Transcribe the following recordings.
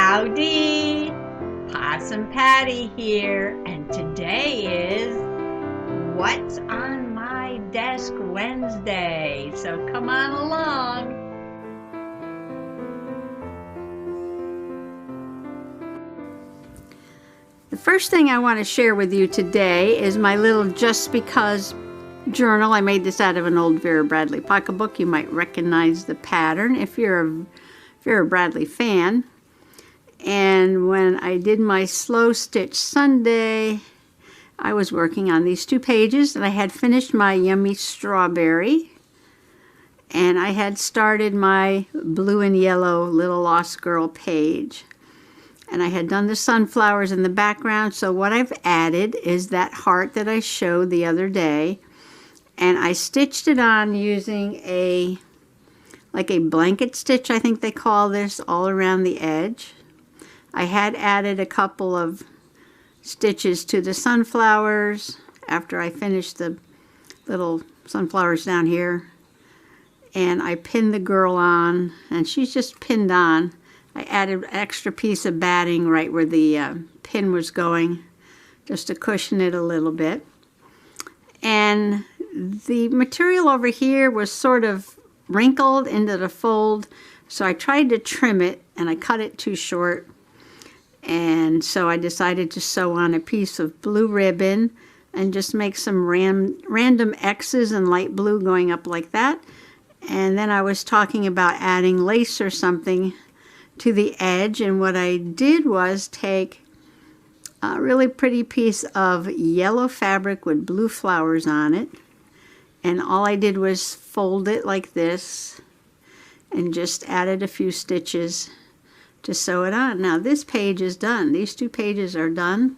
Howdy! Possum Patty here, and today is What's on My Desk Wednesday. So come on along. The first thing I want to share with you today is my little Just Because journal. I made this out of an old Vera Bradley pocketbook. You might recognize the pattern if you're a Vera Bradley fan. And when I did my Slow Stitch Sunday, I was working on these 2 pages, and I had finished my Yummy Strawberry, and I had started my blue and yellow Little Lost Girl page. And I had done the sunflowers in the background, so what I've added is that heart that I showed the other day, and I stitched it on using like a blanket stitch, I think they call this, all around the edge. I had added a couple of stitches to the sunflowers after I finished the little sunflowers down here, and I pinned the girl on, and she's just pinned on. I added an extra piece of batting right where the pin was going, just to cushion it a little bit. And the material over here was sort of wrinkled into the fold, so I tried to trim it, and I cut it too short. And so I decided to sew on a piece of blue ribbon and just make some random X's in light blue going up like that. And then I was talking about adding lace or something to the edge, and what I did was take a really pretty piece of yellow fabric with blue flowers on it, and all I did was fold it like this and just added a few stitches to sew it on. Now this page is done. These 2 pages are done,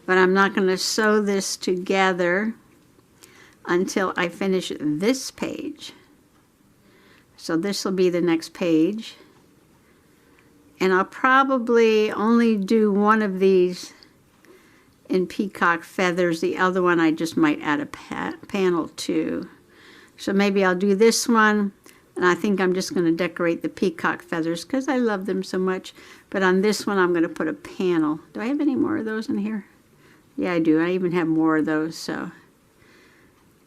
but I'm not going to sew this together until I finish this page. So this will be the next page, and I'll probably only do one of these in peacock feathers. The other one I just might add a panel to. So maybe I'll do this one, and I think I'm just going to decorate the peacock feathers because I love them so much. But on this one, I'm going to put a panel. Do I have any more of those in here? Yeah, I do. I even have more of those, so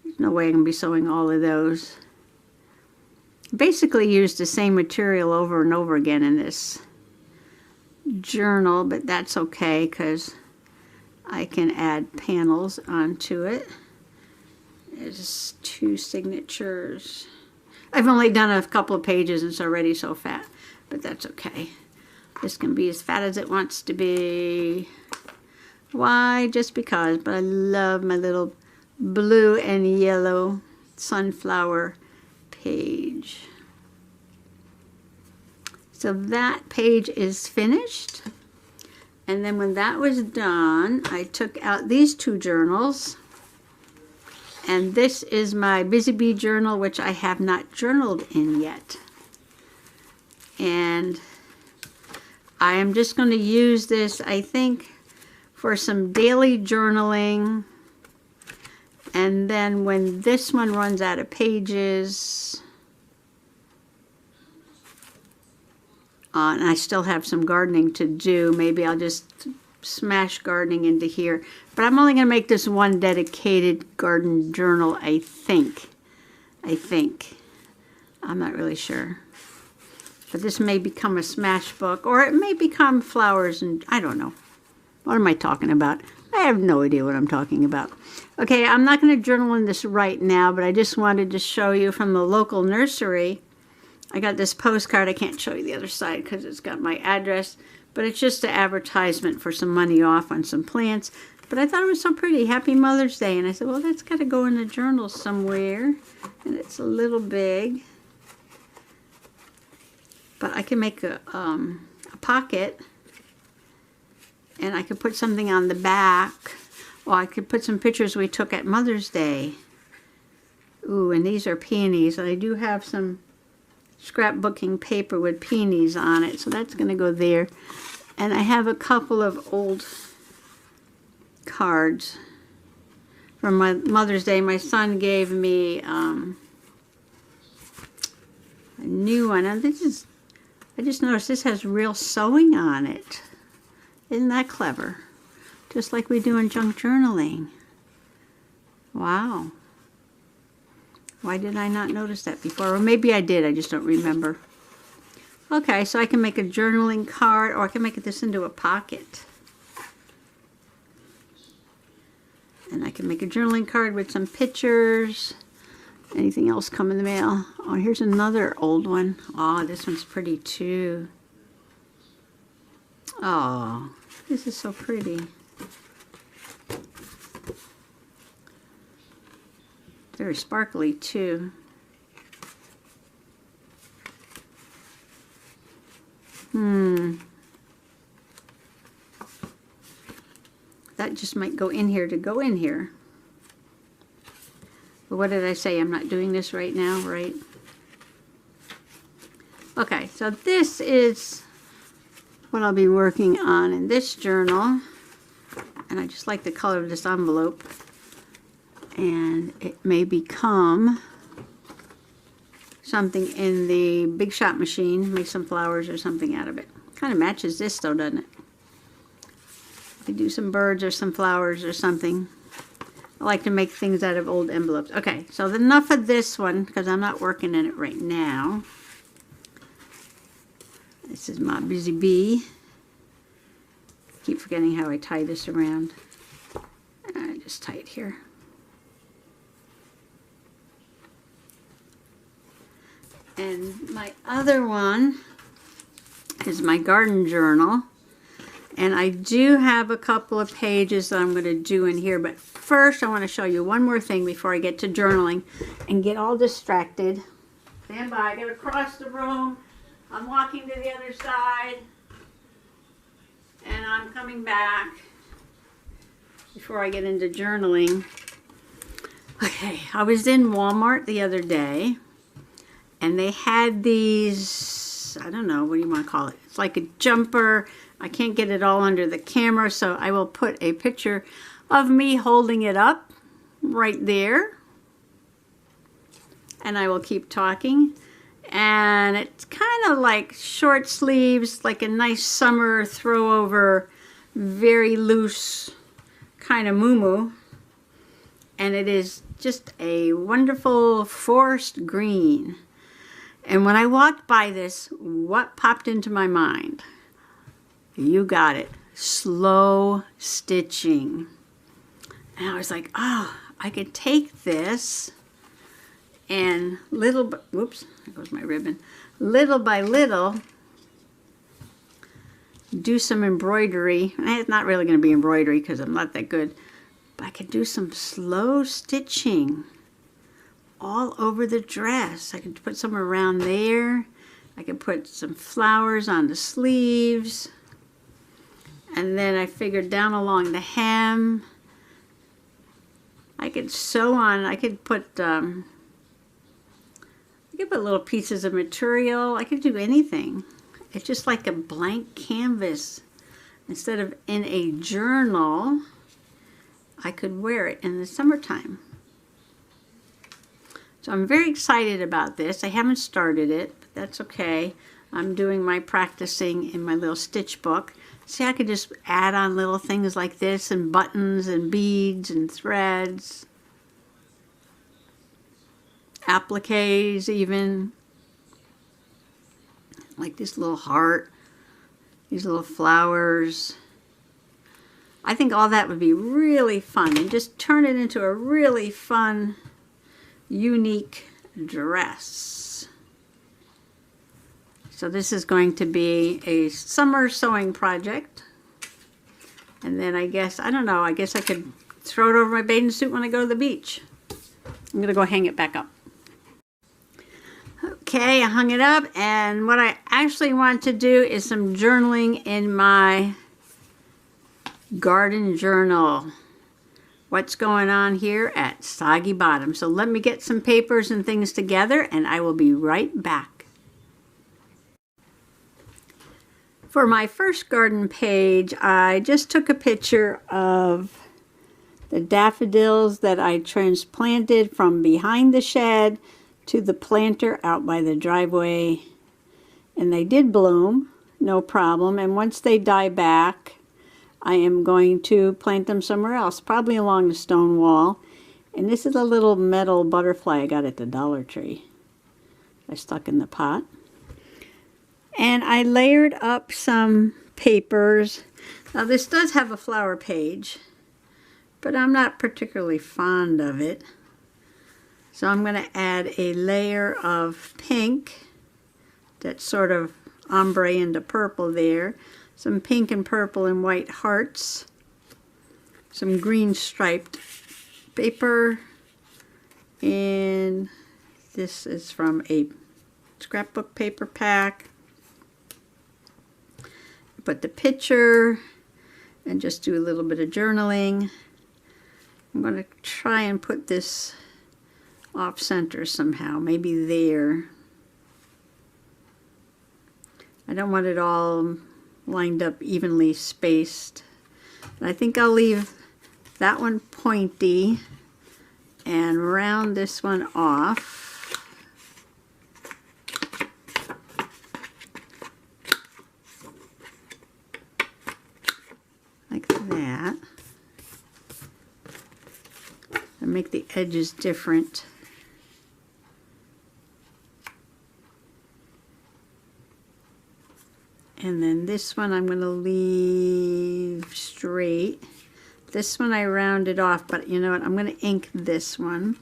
there's no way I'm going to be sewing all of those. Basically used the same material over and over again in this journal, but that's okay because I can add panels onto it. There's 2 signatures. I've only done a couple of pages and it's already so fat, but that's okay. This can be as fat as it wants to be. Why? Just because. But I love my little blue and yellow sunflower page. So that page is finished. And then when that was done, I took out these 2 journals. And this is my Busy Bee journal, which I have not journaled in yet. And I am just going to use this, I think, for some daily journaling. And then when this one runs out of pages, and I still have some gardening to do, maybe I'll just smash gardening into here. But I'm only going to make this one dedicated garden journal, I think. I'm not really sure. But this may become a smash book, or it may become flowers, and I don't know. What am I talking about? I have no idea what I'm talking about. Okay, I'm not going to journal in this right now, but I just wanted to show you from the local nursery. I got this postcard. I can't show you the other side because it's got my address, but it's just an advertisement for some money off on some plants. But I thought it was so pretty. Happy Mother's Day. And I said, well, that's got to go in the journal somewhere. And it's a little big. But I can make a pocket. And I could put something on the back. Or I could put some pictures we took at Mother's Day. Ooh, and these are peonies. And I do have some scrapbooking paper with peonies on it. So that's going to go there. And I have a couple of old cards from my Mother's Day. My son gave me a new one. And this is I just noticed this has real sewing on it. Isn't that clever? Just like we do in junk journaling. Wow. Why did I not notice that before? Or maybe I did, I just don't remember. Okay, so I can make a journaling card, or I can make this into a pocket. And I can make a journaling card with some pictures. Anything else come in the mail? Oh, here's another old one. Oh, this one's pretty too. Oh, this is so pretty. Very sparkly too. That just might go in here to go in here. But what did I say? I'm not doing this right now, right? Okay, so this is what I'll be working on in this journal. And I just like the color of this envelope. And it may become something in the Big Shot machine. Make some flowers or something out of it. Kind of matches this though, doesn't it? I could do some birds or some flowers or something. I like to make things out of old envelopes. Okay, so enough of this one because I'm not working in it right now. This is my busy bee. Keep forgetting how I tie this around. I just tie it here. And my other one is my garden journal. And I do have a couple of pages that I'm going to do in here. But first I want to show you one more thing before I get to journaling and get all distracted. Stand by. I got to cross the room. I'm walking to the other side. And I'm coming back before I get into journaling. Okay, I was in Walmart the other day. And they had these, I don't know, what do you want to call it? It's like a jumper. I can't get it all under the camera, so I will put a picture of me holding it up right there. And I will keep talking. And it's kind of like short sleeves, like a nice summer throw over, very loose kind of muumuu. And it is just a wonderful forest green. And when I walked by this, what popped into my mind? You got it. Slow stitching. And I was like, oh, I could take this and whoops, there goes my ribbon. Little by little, do some embroidery. And it's not really going to be embroidery because I'm not that good. But I could do some slow stitching all over the dress. I could put some around there. I could put some flowers on the sleeves. And then I figured down along the hem, I could sew on, I could put little pieces of material. I could do anything. It's just like a blank canvas. Instead of in a journal, I could wear it in the summertime. So I'm very excited about this. I haven't started it, but that's okay. I'm doing my practicing in my little stitch book. See, I could just add on little things like this and buttons and beads and threads. Appliques even. Like this little heart. These little flowers. I think all that would be really fun. And just turn it into a really fun, unique dress. So this is going to be a summer sewing project. And then I guess, I don't know, I guess I could throw it over my bathing suit when I go to the beach. I'm going to go hang it back up. Okay, I hung it up, and what I actually want to do is some journaling in my garden journal. What's going on here at Soggy Bottom. So let me get some papers and things together, and I will be right back. For my first garden page, I just took a picture of the daffodils that I transplanted from behind the shed to the planter out by the driveway And they did bloom, no problem. And once they die back, I am going to plant them somewhere else, probably along the stone wall. And this is a little metal butterfly I got at the Dollar Tree. I stuck in the pot. And I layered up some papers. Now this does have a flower page, but I'm not particularly fond of it. So I'm going to add a layer of pink, that's sort of ombre into purple there. Some pink and purple and white hearts. Some green striped paper. And this is from a scrapbook paper pack. Put the picture and just do a little bit of journaling. I'm going to try and put this off center somehow, maybe there. I don't want it all lined up evenly spaced. But I think I'll leave that one pointy and round this one off. Like that. And make the edges different. And then this one I'm going to leave straight. This one I rounded off, but you know what? I'm going to ink this one.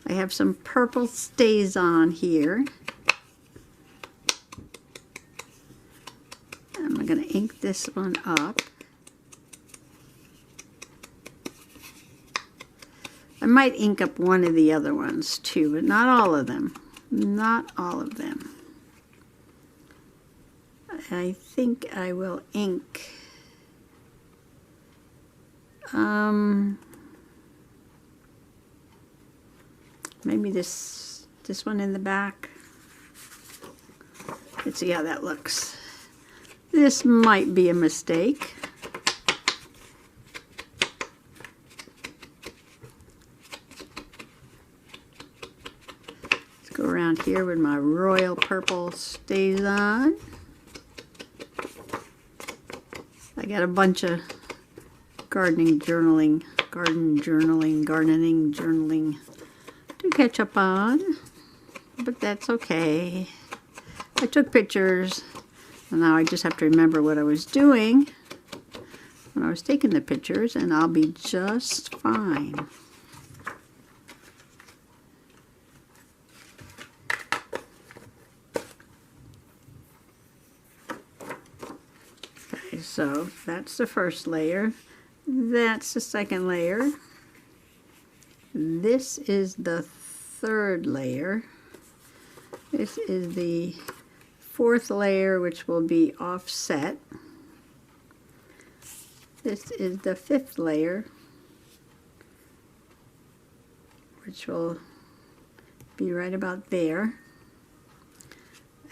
I have some purple StazOn here. I'm going to ink this one up. I might ink up one of the other ones too, but not all of them. Not all of them. I think I will ink maybe this one in the back. Let's see how that looks. This might be a mistake. Let's go around here with my royal purple StazOn. I got a bunch of gardening journaling to catch up on, but that's okay. I took pictures, and now I just have to remember what I was doing when I was taking the pictures, and I'll be just fine. So that's the first layer. That's the second layer. This is the third layer. This is the fourth layer, which will be offset. This is the fifth layer, which will be right about there.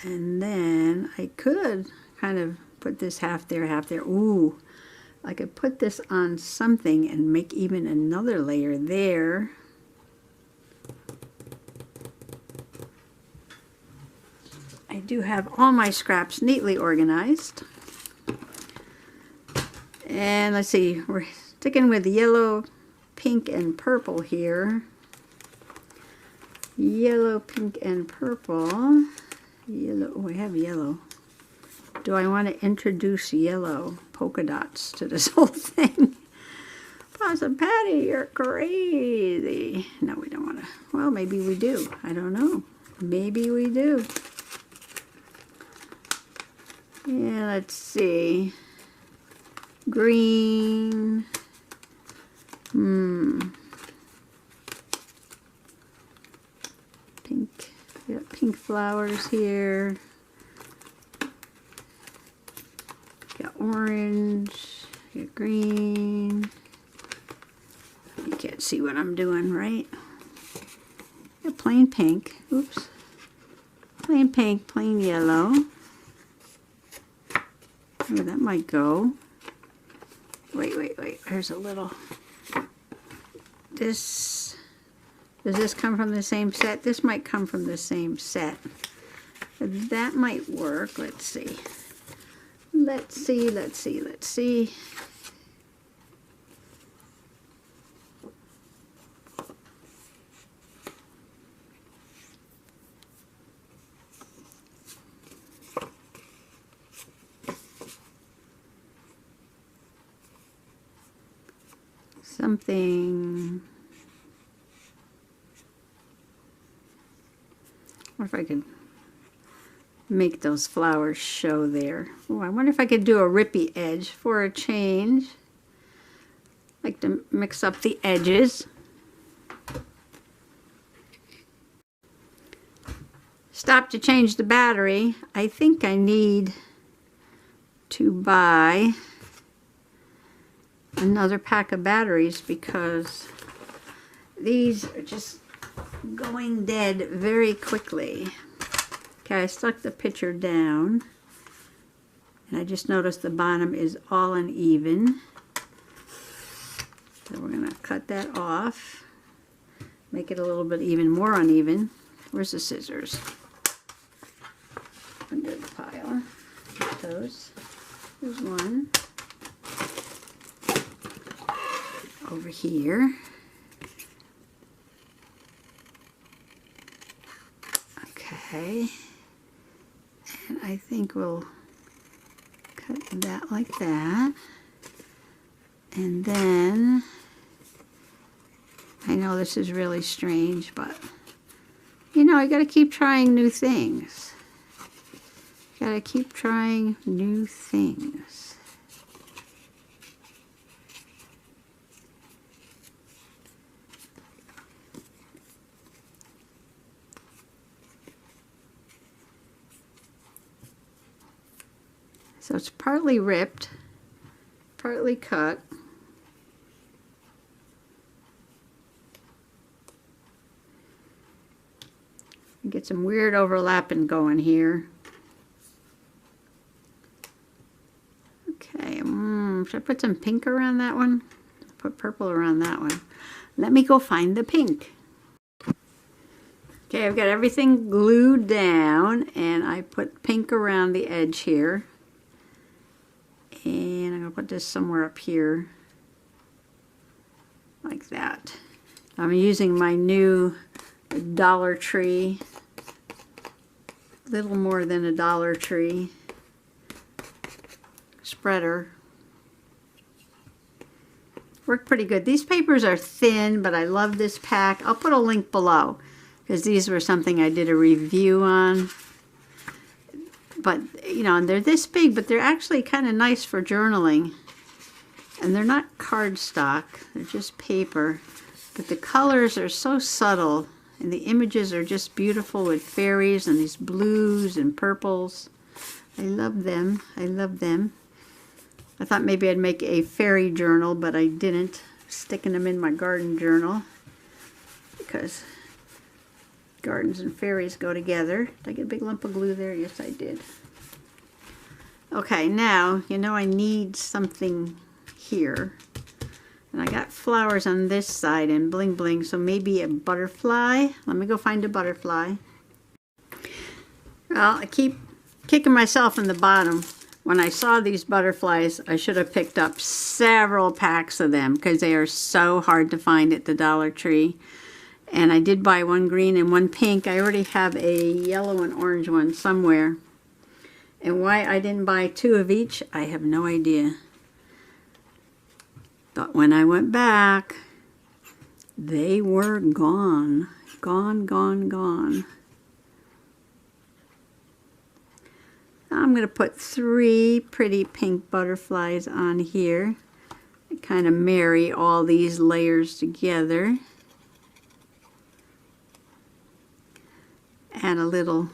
And then I could kind of put this half there, half there. Ooh, I could put this on something and make even another layer there. I do have all my scraps neatly organized. And let's see, we're sticking with yellow, pink, and purple here. Yellow, pink, and purple. Yellow, oh, I have yellow. Do I want to introduce yellow polka dots to this whole thing? Possum Patty, you're crazy. No, we don't want to. Well, maybe we do. I don't know. Maybe we do. Yeah, let's see. Green. Pink. Yeah, pink flowers here. Got orange, got green. You can't see what I'm doing, right? Got plain pink. Oops. Plain pink, plain yellow. Oh, that might go. Wait. There's a little. Does this come from the same set? This might come from the same set. That might work. Let's see. Let's see, let's see, let's see. Something. What if I could make those flowers show there? Oh, I wonder if I could do a rippy edge for a change. Like to mix up the edges. Stop to change the battery. I think I need to buy another pack of batteries because these are just going dead very quickly. Okay, I stuck the picture down and I just noticed the bottom is all uneven. So we're going to cut that off, make it a little bit even more uneven. Where's the scissors? Under the pile. Get those. There's one. Over here. Okay. And I think we'll cut that like that. And then, I know this is really strange, but you know, I gotta keep trying new things. Gotta keep trying new things. So it's partly ripped, partly cut. Get some weird overlapping going here. Okay, should I put some pink around that one? Put purple around that one. Let me go find the pink. Okay, I've got everything glued down and I put pink around the edge here. And I'm going to put this somewhere up here, like that. I'm using my new Dollar Tree, little more than a Dollar Tree spreader. Worked pretty good. These papers are thin, but I love this pack. I'll put a link below, because these were something I did a review on. But, you know, and they're this big, but they're actually kind of nice for journaling. And they're not cardstock, they're just paper. But the colors are so subtle, and the images are just beautiful with fairies and these blues and purples. I love them, I love them. I thought maybe I'd make a fairy journal, but I didn't. I'm sticking them in my garden journal, because gardens and fairies go together. Did I get a big lump of glue there? Yes, I did. Okay, now, you know I need something here. And I got flowers on this side and bling bling, so maybe a butterfly. Let me go find a butterfly. Well, I keep kicking myself in the bottom. When I saw these butterflies, I should have picked up several packs of them because they are so hard to find at the Dollar Tree. And I did buy one green and one pink. I already have a yellow and orange one somewhere. And why I didn't buy two of each, I have no idea. But when I went back, they were gone. Gone, gone, gone. I'm going to put 3 pretty pink butterflies on here. I kind of marry all these layers together. Add a little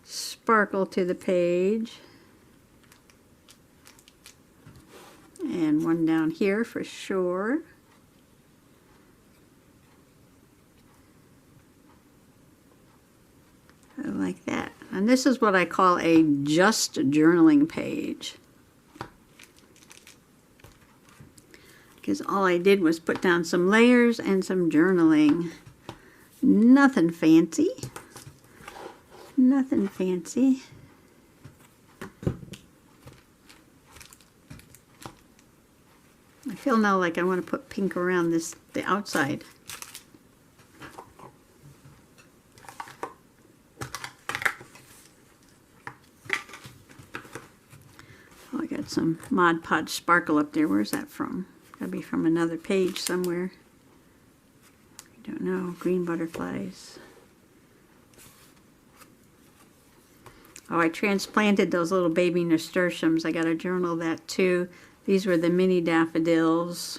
sparkle to the page. And one down here for sure. Like that. And this is what I call a just journaling page. Because all I did was put down some layers and some journaling. Nothing fancy. Nothing fancy. I feel now like I want to put pink around the outside. Oh, I got some Mod Podge sparkle up there. Where's that from? Gotta be from another page somewhere. I don't know. Green butterflies. Oh, I transplanted those little baby nasturtiums. I got to journal that too. These were the mini daffodils.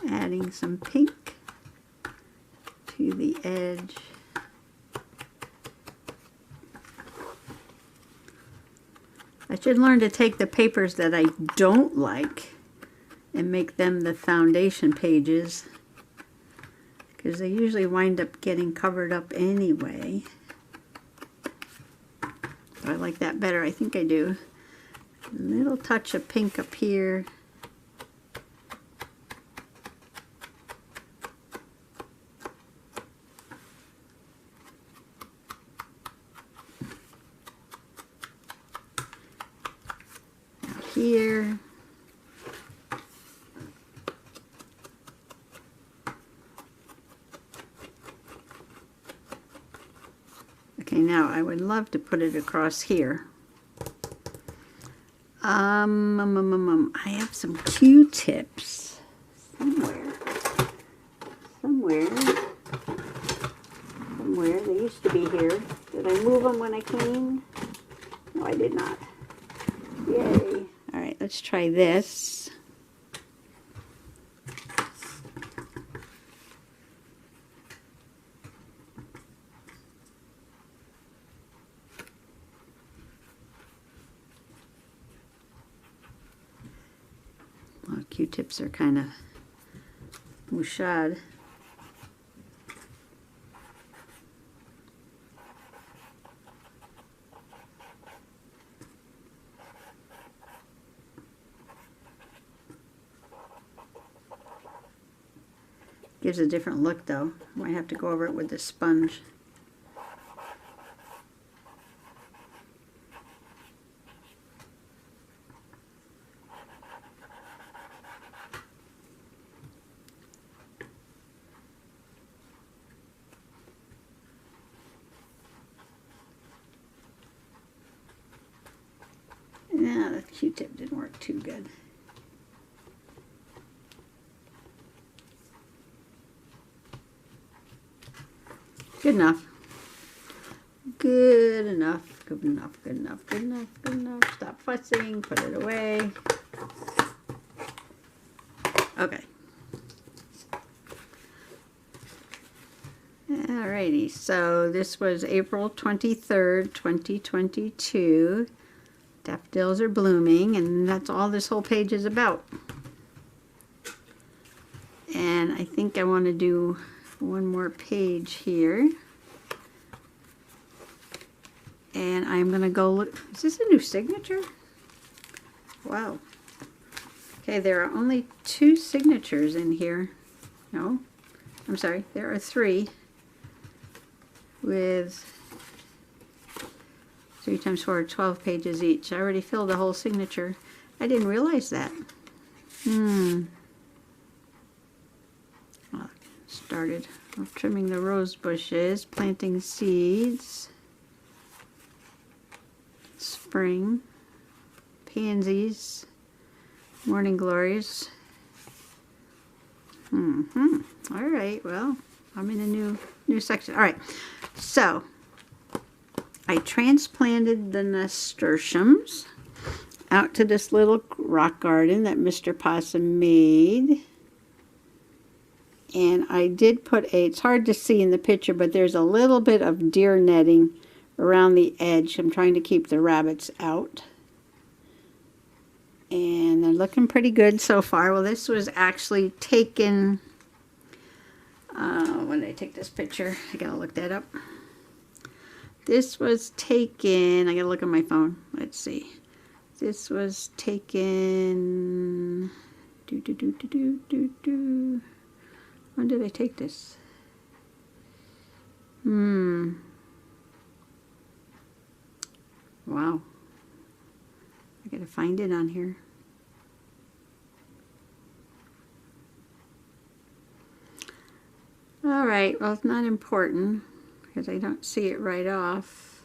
Adding some pink to the edge. I should learn to take the papers that I don't like and make them the foundation pages, because they usually wind up getting covered up anyway. I like that better. I think I do. A little touch of pink up here. Out here. Okay, now I would love to put it across here. I have some Q-tips somewhere. They used to be here. Did I move them when I came? No, I did not. Yay. All right, let's try this. Well, Q-tips are kind of mouchade. Gives a different look though. Might have to go over it with the sponge. Yeah, the Q-tip didn't work too good. Good enough. Good enough. Good enough. Good enough. Good enough. Good enough. Stop fussing. Put it away. Okay. Alrighty. So this was April 23rd, 2022. Daffodils are blooming, and that's all this whole page is about. And I think I want to do one more page here. And I'm going to go look. Is this a new signature? Wow. Okay, there are only 2 signatures in here. No, I'm sorry, there are 3 with 3 times 4, 12 pages each. I already filled a whole signature. I didn't realize that. Well, started trimming the rose bushes, planting seeds, spring, pansies, morning glories. All right, well, I'm in a new section. All right, so I transplanted the nasturtiums out to this little rock garden that Mr. Possum made. And I did put it's hard to see in the picture, but there's a little bit of deer netting around the edge. I'm trying to keep the rabbits out. And they're looking pretty good so far. Well, this was actually taken, when did I take this picture? I gotta look that up. This was taken, I gotta look at my phone. Let's see. This was taken, When did I take this? Wow. I gotta find it on here. All right, well, it's not important because I don't see it right off.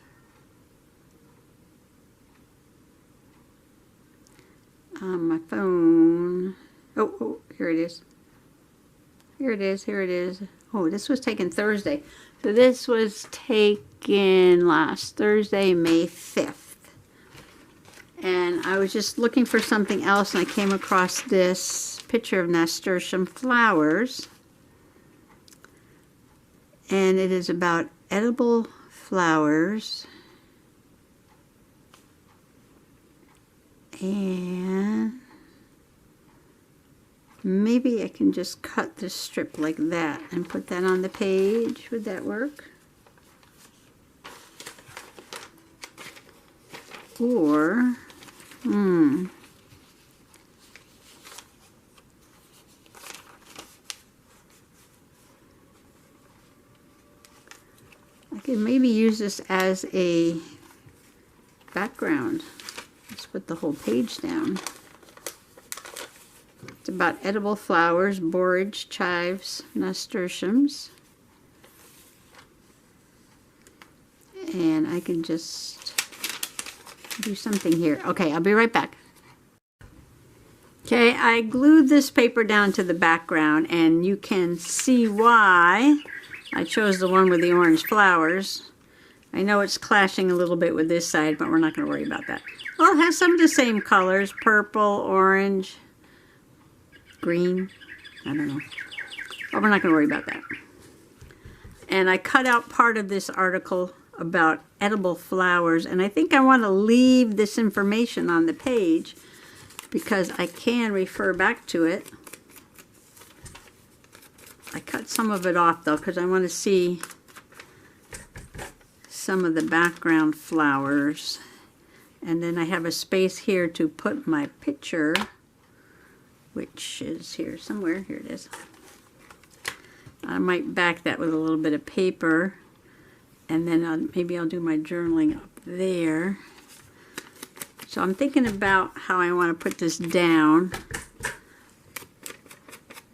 On my phone. Oh, here it is. Here it is. Oh, this was taken Thursday. So this was taken last Thursday, May 5th. And I was just looking for something else, and I came across this picture of nasturtium flowers. And it is about edible flowers. And maybe I can just cut this strip like that and put that on the page. Would that work? Or, I could maybe use this as a background. Let's put the whole page down. It's about edible flowers, borage, chives, nasturtiums. And I can just do something here. Okay, I'll be right back. Okay, I glued this paper down to the background, and you can see why I chose the one with the orange flowers. I know it's clashing a little bit with this side, but we're not going to worry about that. Well, it has some of the same colors, purple, orange, green, I don't know. But we're not going to worry about that. And I cut out part of this article about edible flowers, and I think I want to leave this information on the page because I can refer back to it. I cut some of it off though because I want to see some of the background flowers. And then I have a space here to put my picture, which is here somewhere. Here it is. I might back that with a little bit of paper, and then maybe I'll do my journaling up there. So I'm thinking about how I want to put this down.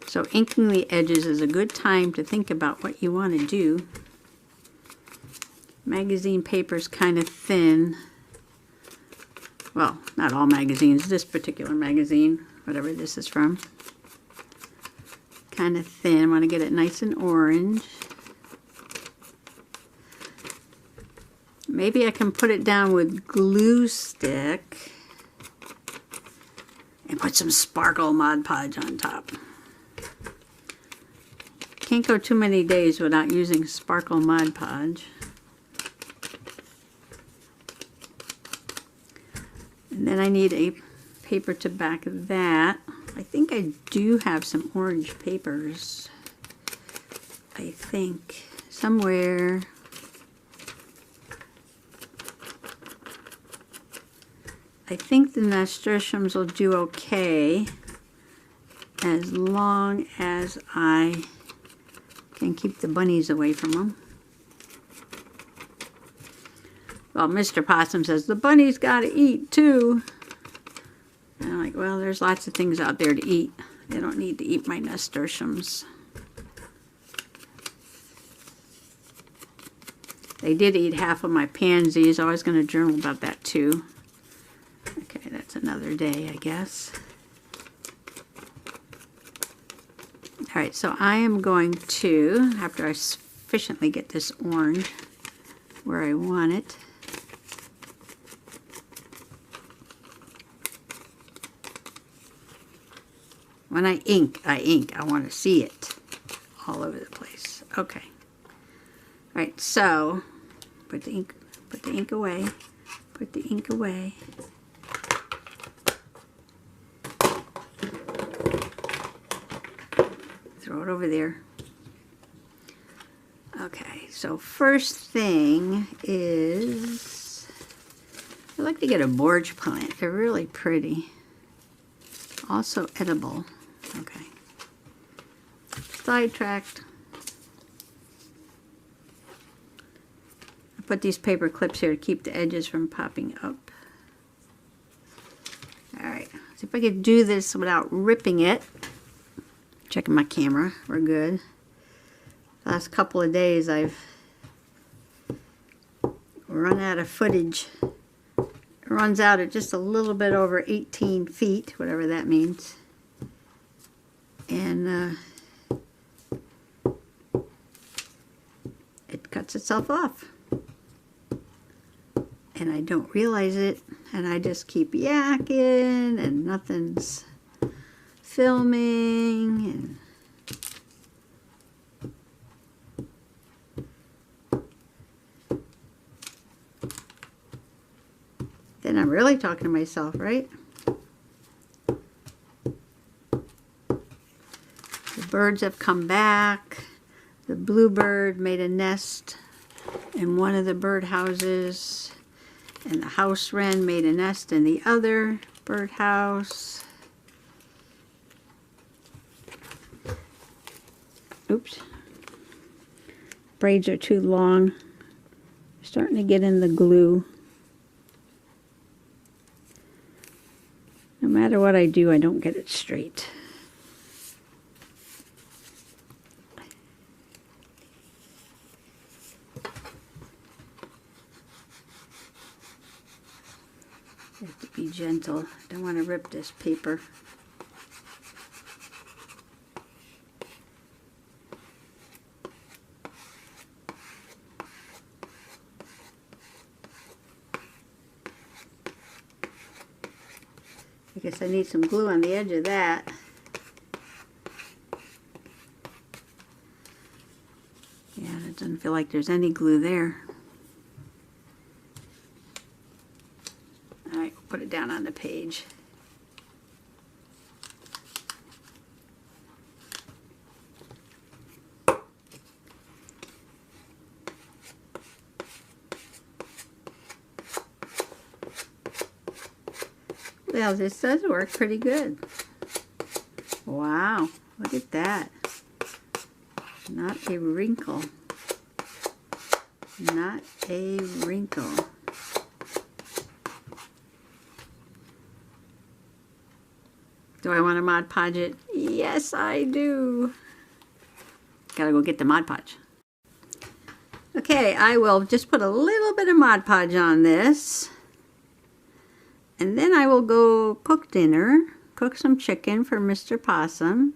So inking the edges is a good time to think about what you want to do. Magazine paper's kind of thin. Well, not all magazines, this particular magazine, whatever this is from. Kind of thin. I want to get it nice and orange. Maybe I can put it down with glue stick and put some sparkle Mod Podge on top. Can't go too many days without using sparkle Mod Podge. And then I need a paper to back that. I think I do have some orange papers. I think somewhere. I think the nasturtiums will do okay as long as I can keep the bunnies away from them. Well, Mr. Possum says, the bunnies gotta eat too. And I'm like, well, there's lots of things out there to eat. They don't need to eat my nasturtiums. They did eat half of my pansies. I was going to journal about that too. Okay, that's another day, I guess. All right, so I am going to, after I sufficiently get this orange where I want it, when I ink. I want to see it all over the place. Okay. All right, so put the ink away. Put the ink away. Throw it over there. Okay, so first thing is, I like to get a borage plant. They're really pretty. Also edible. Okay. Sidetracked. I put these paper clips here to keep the edges from popping up. Alright, see if I could do this without ripping it. Checking my camera, we're good. Last couple of days I've run out of footage. It runs out at just a little bit over 18 feet, whatever that means. And it cuts itself off. And I don't realize it, and I just keep yakking, and nothing's filming, and then I'm really talking to myself, right? The birds have come back. The bluebird made a nest in one of the birdhouses, and the house wren made a nest in the other birdhouse. Oops. Braids are too long. Starting to get in the glue. No matter what I do, I don't get it straight. I have to be gentle. I don't want to rip this paper. I guess I need some glue on the edge of that. Yeah, it doesn't feel like there's any glue there. Alright, put it down on the page. Well, this does work pretty good. Wow, look at that. Not a wrinkle. Not a wrinkle. Do I want to Mod Podge it? Yes, I do. Gotta go get the Mod Podge. Okay, I will just put a little bit of Mod Podge on this. And then I will go cook dinner, cook some chicken for Mr. Possum.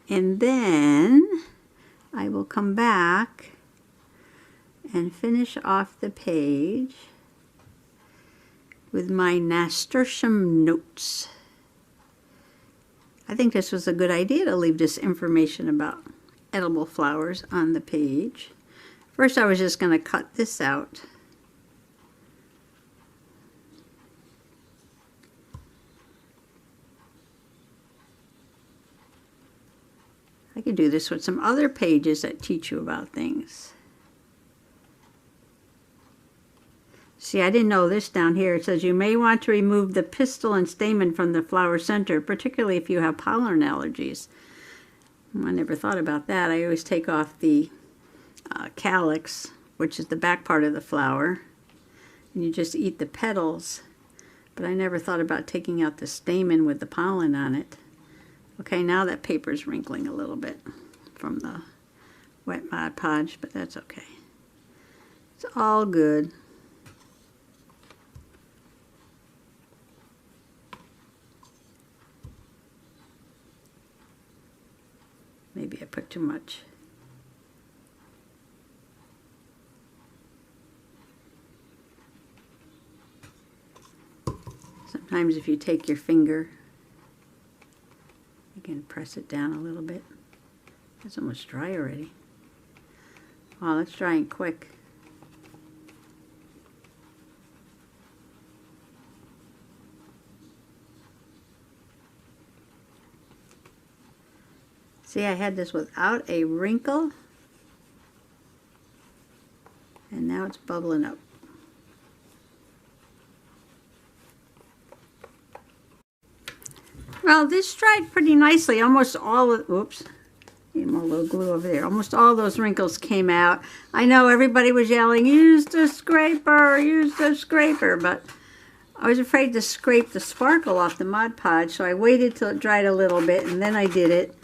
And then I will come back and finish off the page with my nasturtium notes. I think this was a good idea to leave this information about edible flowers on the page. First I was just going to cut this out. I could do this with some other pages that teach you about things. See, I didn't know this down here. It says you may want to remove the pistil and stamen from the flower center, particularly if you have pollen allergies. I never thought about that. I always take off the calyx, which is the back part of the flower, and you just eat the petals. But I never thought about taking out the stamen with the pollen on it. Okay, now that paper's wrinkling a little bit from the wet Mod Podge, but that's okay. It's all good. Maybe I put too much. Sometimes if you take your finger, you can press it down a little bit. It's almost dry already. Wow, that's drying quick. See, I had this without a wrinkle, and now it's bubbling up. Well, this dried pretty nicely. Almost all of, oops, need more little glue over there. Almost all those wrinkles came out. I know everybody was yelling, use the scraper, but I was afraid to scrape the sparkle off the Mod Podge, so I waited till it dried a little bit, and then I did it,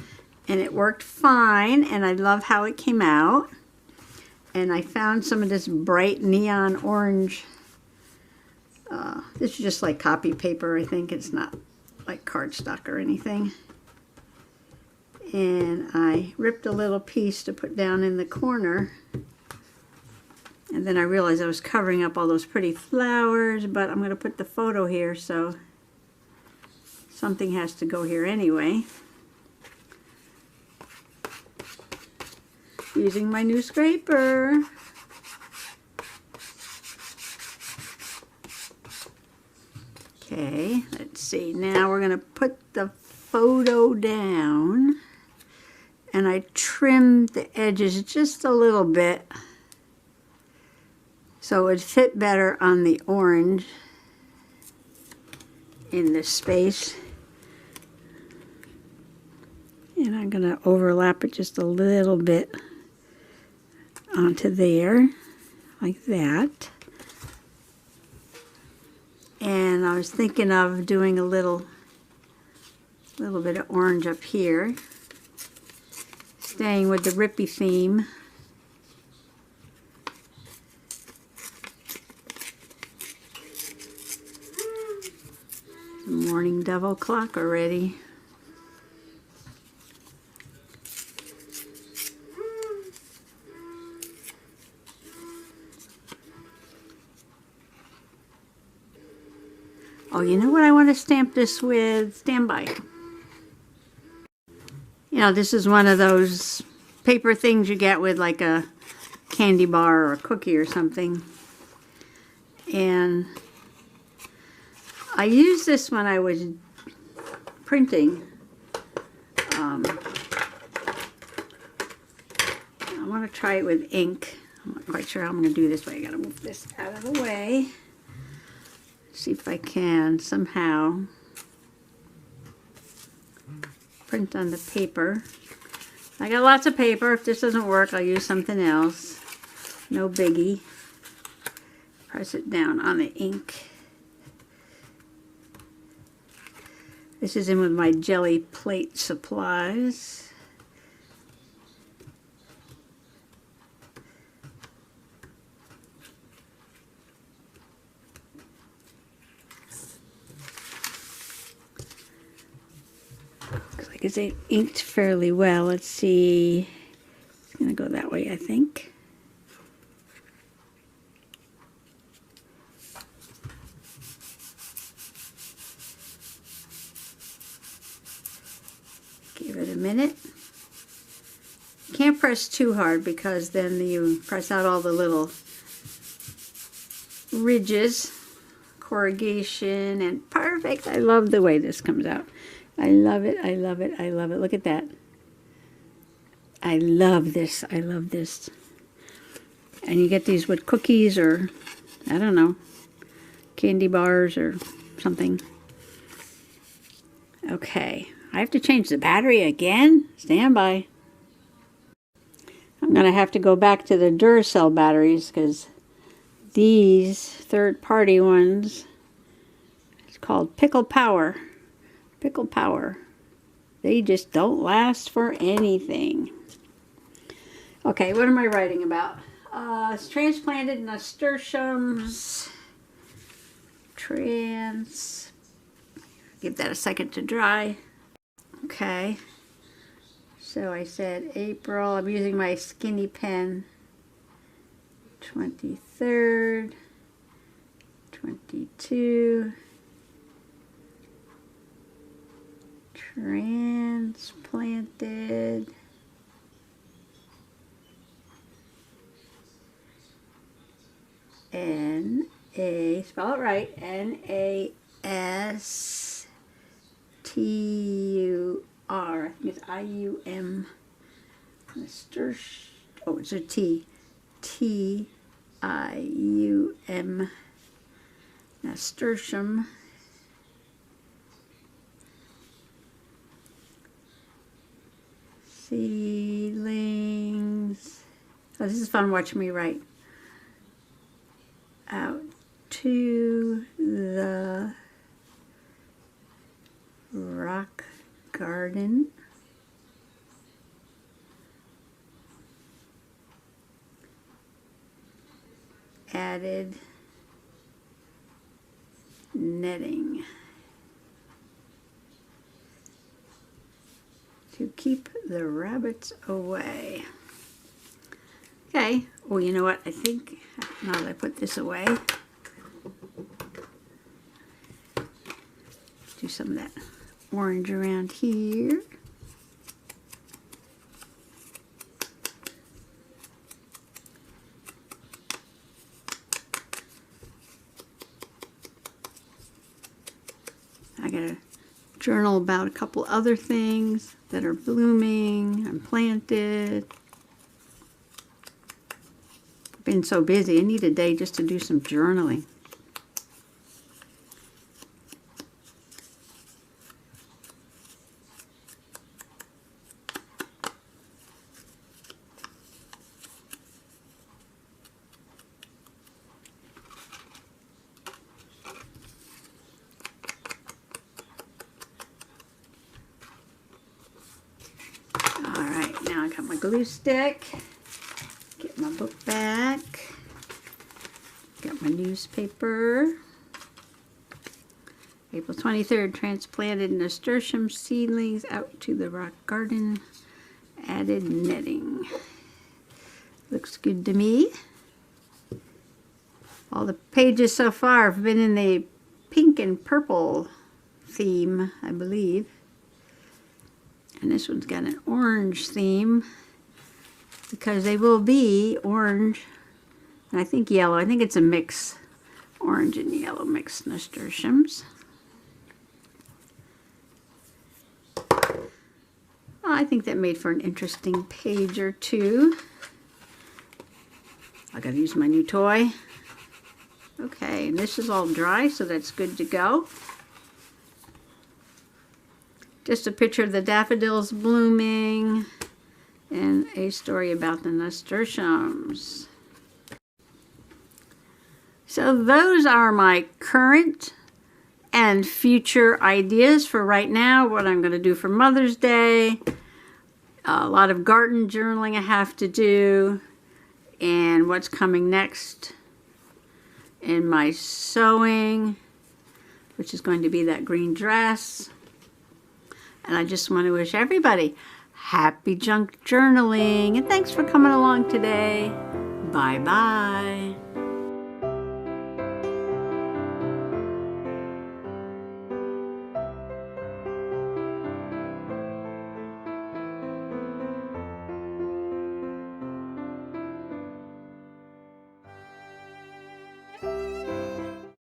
and it worked fine, and I love how it came out. And I found some of this bright neon orange. This is just like copy paper, I think. It's not like cardstock or anything. And I ripped a little piece to put down in the corner. And then I realized I was covering up all those pretty flowers, but I'm going to put the photo here, so something has to go here anyway. Using my new scraper. Okay, let's see. Now we're going to put the photo down. And I trimmed the edges just a little bit so it would fit better on the orange in this space. And I'm going to overlap it just a little bit onto there, like that. And I was thinking of doing a little bit of orange up here, staying with the Rippy theme. Morning devil clock already. Oh, you know what I want to stamp this with? Stand by. You know, this is one of those paper things you get with like a candy bar or a cookie or something. And I used this when I was printing. I want to try it with ink. I'm not quite sure how I'm going to do this, but I got to move this out of the way. See if I can somehow print on the paper. I got lots of paper. If this doesn't work, I'll use something else. No biggie. Press it down on the ink. This is in with my jelly plate supplies. Looks like it's inked fairly well. Let's see. It's going to go that way, I think. Give it a minute. Can't press too hard because then you press out all the little ridges, corrugation, and perfect. I love the way this comes out. I love it, I love it, I love it. Look at that. I love this, I love this. And you get these with cookies or, I don't know, candy bars or something. Okay, I have to change the battery again? Stand by. I'm going to have to go back to the Duracell batteries because these third-party ones, it's called Pickle Power. Pickle Power. They just don't last for anything. Okay, what am I writing about? It's transplanted nasturtiums. Give that a second to dry. Okay. So I said April. I'm using my skinny pen. 23rd. 22. Transplanted. N-A, spell it right, N-A-S-T-U-R. I think it's I-U-M. Oh, it's a T. T-I-U-M. Nasturtium. seedlings. Oh, this is fun watching me write. Out to the rock garden. Added netting to keep the rabbits away. Okay, well, you know what? I think now that I put this away, do some of that orange around here. I got a journal about a couple other things that are blooming and planted. I've been so busy, I need a day just to do some journaling. Now I got my glue stick, get my book back, got my newspaper. April 23rd, transplanted nasturtium seedlings out to the rock garden, added netting. Looks good to me. All the pages so far have been in the pink and purple theme, I believe. And this one's got an orange theme because they will be orange and I think yellow. I think it's a mix, orange and yellow mixed nasturtiums. I think that made for an interesting page or two. I gotta use my new toy. Okay, and this is all dry, so that's good to go. Just a picture of the daffodils blooming and a story about the nasturtiums. So those are my current and future ideas for right now, what I'm going to do for Mother's Day. A lot of garden journaling I have to do, and what's coming next in my sewing, which is going to be that green dress. And I just want to wish everybody happy junk journaling. And thanks for coming along today. Bye-bye.